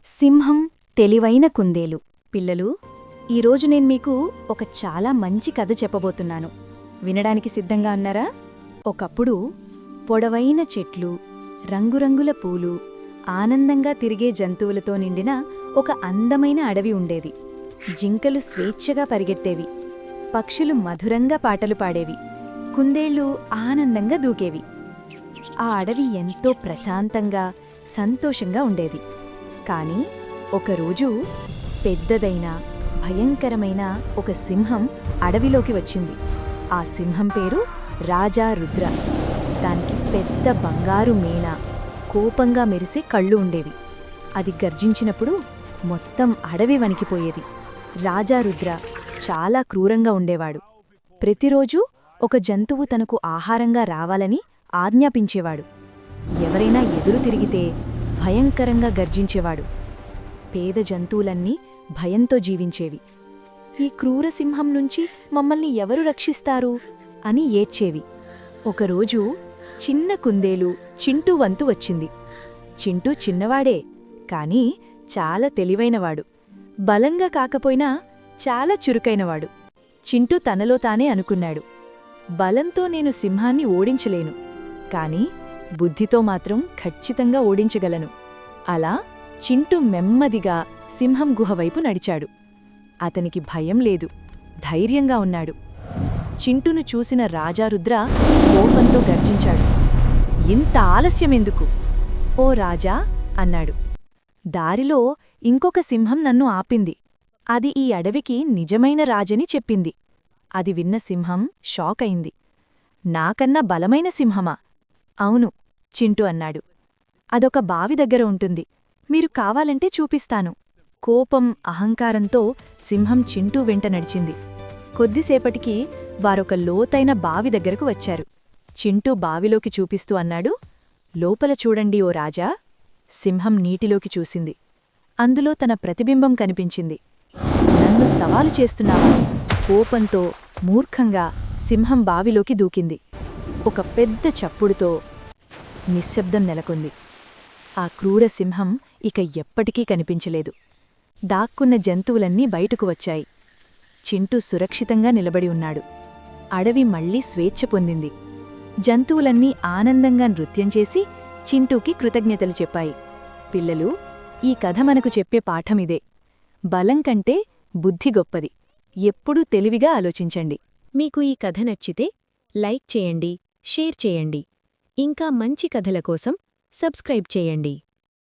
సింహం తెలివైన కుందేలు. పిల్లలు, ఈరోజు నేను మీకు ఒక చాలా మంచి కథ చెప్పబోతున్నాను. వినడానికి సిద్ధంగా ఉన్నారా? ఒకప్పుడు పొడవైన చెట్లు, రంగురంగుల పూలు, ఆనందంగా తిరిగే జంతువులతో నిండిన ఒక అందమైన అడవి ఉండేది. జింకలు స్వేచ్ఛగా పరిగెత్తేవి, పక్షులు మధురంగా పాటలు పాడేవి, కుందేళ్లు ఆనందంగా దూకేవి. ఆ అడవి ఎంతో ప్రశాంతంగా, సంతోషంగా ఉండేది. కాని ఒకరోజు పెద్దదైన, భయంకరమైన ఒక సింహం అడవిలోకి వచ్చింది. ఆ సింహం పేరు రాజా రుద్ర. దానికి పెద్ద బంగారు మేన, కోపంగా మెరిసే కళ్ళు ఉండేవి. అది గర్జించినప్పుడు మొత్తం అడవి వణికిపోయేది. రాజా రుద్ర చాలా క్రూరంగా ఉండేవాడు. ప్రతిరోజూ ఒక జంతువు తనకు ఆహారంగా రావాలని ఆజ్ఞాపించేవాడు. ఎవరైనా ఎదురు తిరిగితే భయంకరంగా గర్జించేవాడు. పేద జంతువులన్నీ భయంతో జీవించేవి. ఈ క్రూర సింహం నుంచి మమ్మల్ని ఎవరు రక్షిస్తారు అని ఏడ్చేవి. ఒకరోజు చిన్న కుందేలు చింటూ వంతు వచ్చింది. చింటూ చిన్నవాడే, కాని చాలా తెలివైనవాడు. బలంగా కాకపోయినా చాలా చురుకైనవాడు. చింటూ తనలో తానే అనుకున్నాడు, బలంతో నేను సింహాన్ని ఓడించలేను, కాని బుద్ధితో మాత్రం ఖచ్చితంగా ఓడించగలను. అలా చింటూ నెమ్మదిగా సింహం గుహవైపు నడిచాడు. అతనికి భయం లేదు, ధైర్యంగా ఉన్నాడు. చింటూను చూసిన రాజారుద్ర కోపంతో గర్జించాడు. ఇంత ఆలస్యమెందుకు? ఓ రాజా అన్నాడు. దారిలో ఇంకొక సింహం నన్ను ఆపింది. అది ఈ అడవికి నిజమైన రాజని చెప్పింది. అది విన్న సింహం షాకయింది. నాకన్నా బలమైన సింహమా? అవును, చింటూ అన్నాడు. అదొక బావి దగ్గర ఉంటుంది, మీరు కావాలంటే చూపిస్తాను. కోపం, అహంకారంతో సింహం చింటూ వెంట నడిచింది. కొద్దిసేపటికి వారొక లోతైన బావి దగ్గరకు వచ్చారు. చింటూ బావిలోకి చూపిస్తూ అన్నాడు, లోపల చూడండి ఓ రాజా. సింహం నీటిలోకి చూసింది. అందులో తన ప్రతిబింబం కనిపించింది. నన్ను సవాలు చేస్తున్నావా? కోపంతో, మూర్ఖంగా సింహం బావిలోకి దూకింది. ఒక పెద్ద చప్పుడుతో నిశ్శబ్దం నెలకొంది. ఆ క్రూర సింహం ఇక ఎప్పటికీ కనిపించలేదు. దాక్కున్న జంతువులన్నీ బయటకు వచ్చాయి. చింటూ సురక్షితంగా నిలబడి ఉన్నాడు. అడవి మళ్లీ స్వేచ్ఛ పొందింది. జంతువులన్నీ ఆనందంగా నృత్యం చేసి చింటూకి కృతజ్ఞతలు చెప్పాయి. పిల్లలు, ఈ కథ మనకు చెప్పే పాఠమిదే. బలం కంటే బుద్ధి గొప్పది. ఎప్పుడూ తెలివిగా ఆలోచించండి. మీకు ఈ కథ నచ్చితే లైక్ చేయండి, షేర్ చేయండి. ఇంకా మంచి కథల కోసం సబ్స్క్రైబ్ చేయండి.